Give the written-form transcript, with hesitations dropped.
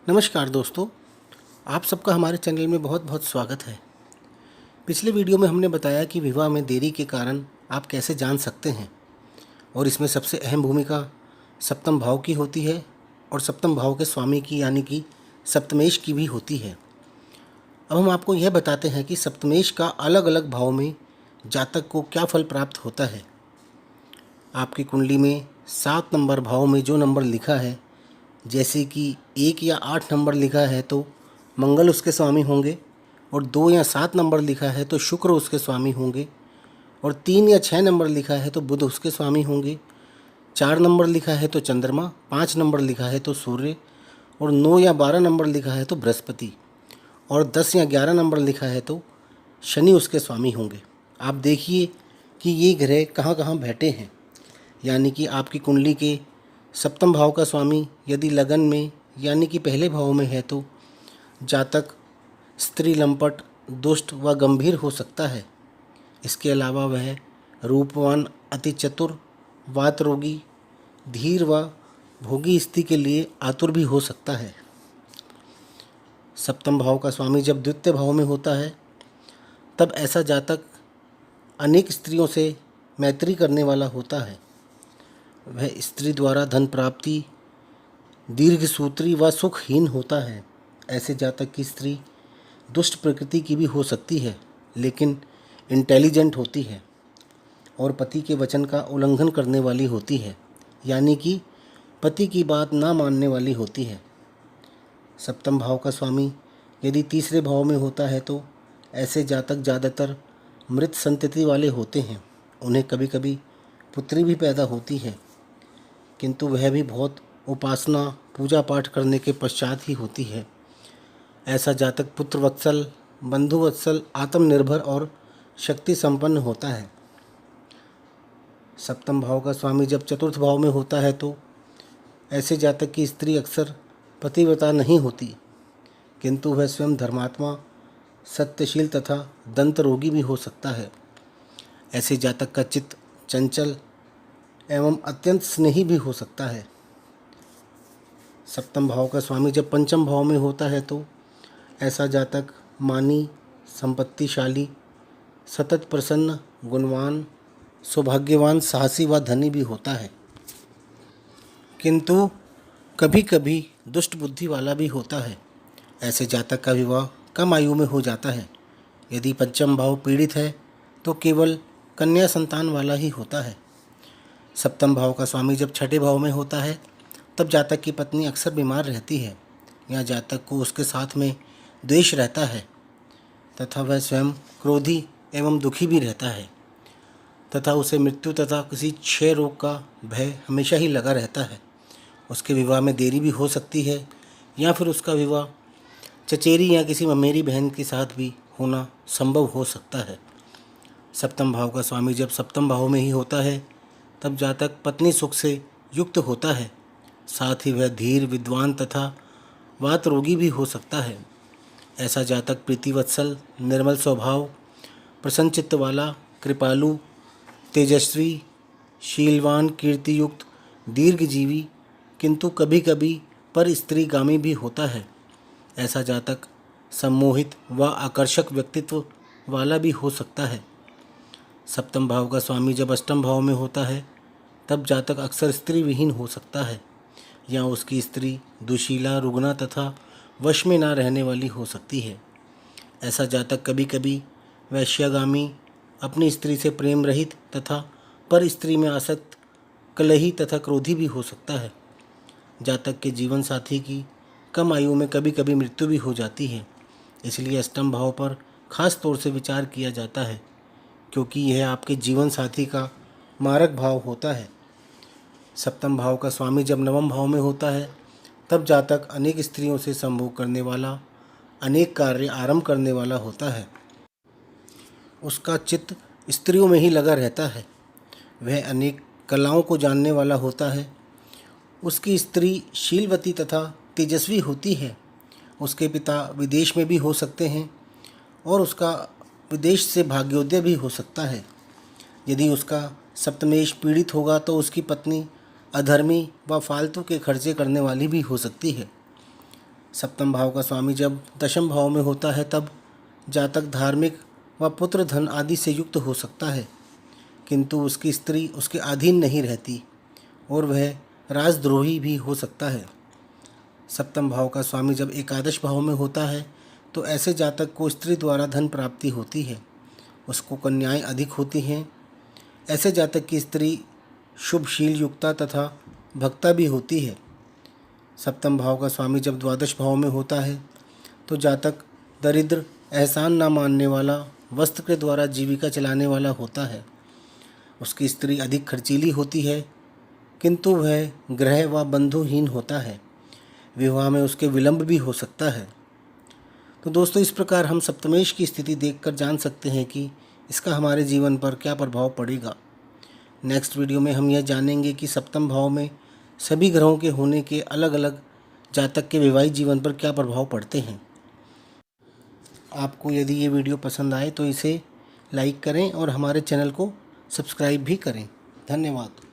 नमस्कार दोस्तों, आप सबका हमारे चैनल में बहुत बहुत स्वागत है। पिछले वीडियो में हमने बताया कि विवाह में देरी के कारण आप कैसे जान सकते हैं और इसमें सबसे अहम भूमिका सप्तम भाव की होती है और सप्तम भाव के स्वामी की यानी कि सप्तमेश की भी होती है। अब हम आपको यह बताते हैं कि सप्तमेश का अलग अलग भाव में जातक को क्या फल प्राप्त होता है। आपकी कुंडली में 7 नंबर भाव में जो नंबर लिखा है, जैसे कि 1 या 8 नंबर लिखा है तो मंगल उसके स्वामी होंगे, और 2 या 7 नंबर लिखा है तो शुक्र उसके स्वामी होंगे, और 3 या 6 नंबर लिखा है तो बुध उसके स्वामी होंगे, 4 नंबर लिखा है तो चंद्रमा, 5 नंबर लिखा है तो सूर्य, और 9 या 12 नंबर लिखा है तो बृहस्पति, और 10 या 11 नंबर लिखा है तो शनि उसके स्वामी होंगे। आप देखिए कि ये ग्रह कहाँ कहाँ बैठे हैं, यानी कि आपकी कुंडली के सप्तम भाव का स्वामी यदि लगन में यानी कि पहले भाव में है तो जातक स्त्री लंपट, दुष्ट व गंभीर हो सकता है। इसके अलावा वह रूपवान, अति चतुर, वात रोगी, धीर व भोगी स्त्री के लिए आतुर भी हो सकता है। सप्तम भाव का स्वामी जब द्वितीय भाव में होता है तब ऐसा जातक अनेक स्त्रियों से मैत्री करने वाला होता है। वह स्त्री द्वारा धन प्राप्ति, दीर्घसूत्री व सुखहीन होता है। ऐसे जातक की स्त्री दुष्ट प्रकृति की भी हो सकती है, लेकिन इंटेलिजेंट होती है और पति के वचन का उल्लंघन करने वाली होती है, यानी कि पति की बात ना मानने वाली होती है। सप्तम भाव का स्वामी यदि तीसरे भाव में होता है तो ऐसे जातक ज़्यादातर मृत संतति वाले होते हैं। उन्हें कभी कभी पुत्री भी पैदा होती है, किंतु वह भी बहुत उपासना पूजा पाठ करने के पश्चात ही होती है। ऐसा जातक पुत्र वत्सल, बंधु वत्सल, आत्मनिर्भर और शक्ति संपन्न होता है। सप्तम भाव का स्वामी जब चतुर्थ भाव में होता है तो ऐसे जातक की स्त्री अक्सर पतिव्रता नहीं होती, किंतु वह स्वयं धर्मात्मा, सत्यशील तथा दंत रोगी भी हो सकता है। ऐसे जातक का चित्त चंचल एवं अत्यंत स्नेही भी हो सकता है। सप्तम भाव का स्वामी जब पंचम भाव में होता है तो ऐसा जातक मानी, संपत्तिशाली, सतत प्रसन्न, गुणवान, सौभाग्यवान, साहसी व धनी भी होता है, किंतु कभी कभी दुष्ट बुद्धि वाला भी होता है। ऐसे जातक का विवाह कम आयु में हो जाता है। यदि पंचम भाव पीड़ित है तो केवल कन्या संतान वाला ही होता है। सप्तम भाव का स्वामी जब छठे भाव में होता है तब जातक की पत्नी अक्सर बीमार रहती है या जातक को उसके साथ में द्वेष रहता है तथा वह स्वयं क्रोधी एवं दुखी भी रहता है तथा उसे मृत्यु तथा किसी क्षय रोग का भय हमेशा ही लगा रहता है। उसके विवाह में देरी भी हो सकती है या फिर उसका विवाह चचेरी या किसी ममेरी बहन के साथ भी होना संभव हो सकता है। सप्तम भाव का स्वामी जब सप्तम भाव में ही होता है तब जातक पत्नी सुख से युक्त होता है, साथ ही वह धीर, विद्वान तथा वात रोगी भी हो सकता है। ऐसा जातक प्रीतिवत्सल, निर्मल स्वभाव, प्रसन्न चित्त वाला, कृपालु, तेजस्वी, शीलवान, कीर्तियुक्त, दीर्घजीवी, किंतु कभी कभी पर स्त्रीगामी भी होता है। ऐसा जातक सम्मोहित व आकर्षक व्यक्तित्व वाला भी हो सकता है। सप्तम भाव का स्वामी जब अष्टम भाव में होता है तब जातक अक्सर स्त्री विहीन हो सकता है या उसकी स्त्री दुशीला, रुग्ना तथा वश में ना रहने वाली हो सकती है। ऐसा जातक कभी कभी वैश्यागामी, अपनी स्त्री से प्रेम रहित तथा पर स्त्री में आसक्त, कलही तथा क्रोधी भी हो सकता है। जातक के जीवन साथी की कम आयु में कभी कभी मृत्यु भी हो जाती है, इसलिए अष्टम भाव पर खास तौर से विचार किया जाता है, क्योंकि यह आपके जीवन साथी का मारक भाव होता है। सप्तम भाव का स्वामी जब नवम भाव में होता है तब जातक अनेक स्त्रियों से संभोग करने वाला, अनेक कार्य आरंभ करने वाला होता है। उसका चित्त स्त्रियों में ही लगा रहता है। वह अनेक कलाओं को जानने वाला होता है। उसकी स्त्री शीलवती तथा तेजस्वी होती है। उसके पिता विदेश में भी हो सकते हैं और उसका विदेश से भाग्योदय भी हो सकता है। यदि उसका सप्तमेश पीड़ित होगा तो उसकी पत्नी अधर्मी व फालतू के खर्चे करने वाली भी हो सकती है। सप्तम भाव का स्वामी जब दशम भाव में होता है तब जातक धार्मिक व पुत्र धन आदि से युक्त हो सकता है, किंतु उसकी स्त्री उसके अधीन नहीं रहती और वह राजद्रोही भी हो सकता है। सप्तम भाव का स्वामी जब एकादश भाव में होता है तो ऐसे जातक को स्त्री द्वारा धन प्राप्ति होती है, उसको कन्याएं अधिक होती हैं। ऐसे जातक की स्त्री शुभशील युक्ता तथा भक्ता भी होती है। सप्तम भाव का स्वामी जब द्वादश भाव में होता है तो जातक दरिद्र, एहसान ना मानने वाला, वस्त्र के द्वारा जीविका चलाने वाला होता है। उसकी स्त्री अधिक खर्चीली होती है, किंतु वह ग्रह व बंधुहीन होता है। विवाह में उसके विलंब भी हो सकता है। तो दोस्तों, इस प्रकार हम सप्तमेश की स्थिति देखकर जान सकते हैं कि इसका हमारे जीवन पर क्या प्रभाव पड़ेगा। नेक्स्ट वीडियो में हम यह जानेंगे कि सप्तम भाव में सभी ग्रहों के होने के अलग अलग जातक के वैवाहिक जीवन पर क्या प्रभाव पड़ते हैं। आपको यदि ये वीडियो पसंद आए तो इसे लाइक करें और हमारे चैनल को सब्सक्राइब भी करें। धन्यवाद।